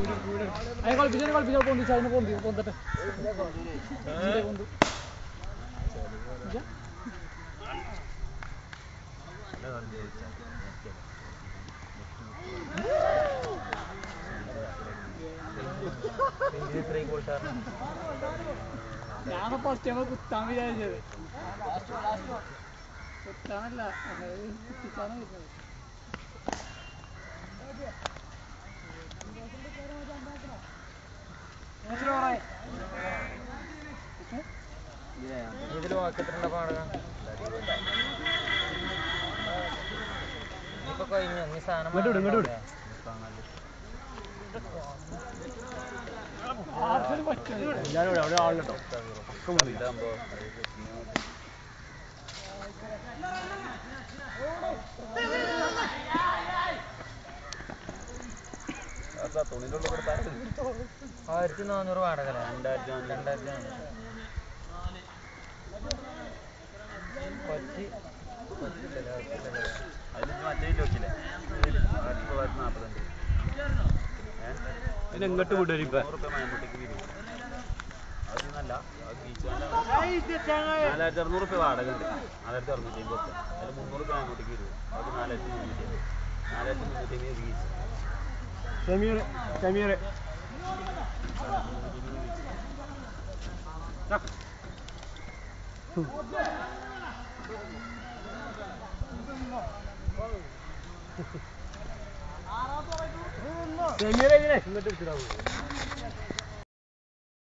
Ayo kalau bisa pondi saya ini pondi tete. Pondi. ഞാൻ first time കുത്താൻ വിചാരിച്ചത് കുത്താനല്ല കുത്തിക്കാണ് വരുന്നത് ഇതിൽ വാക്കത്തിലുള്ള പാടുക ഇപ്പൊ കഴിഞ്ഞു നീ സാധനം അവിടെ ആളിട്ടോ $1400 വാടക 2000 കൊച്ചി ഇങ്ങോട്ട് വിടും ഇപ്പൊ അതൊന്നല്ല $4600 വാടക ഉണ്ട് 4650 അതിൽ $300 അങ്ങോട്ടേക്ക് വരും അത് 4350 വീസ് സമീർ ഇങ്ങോട്ട്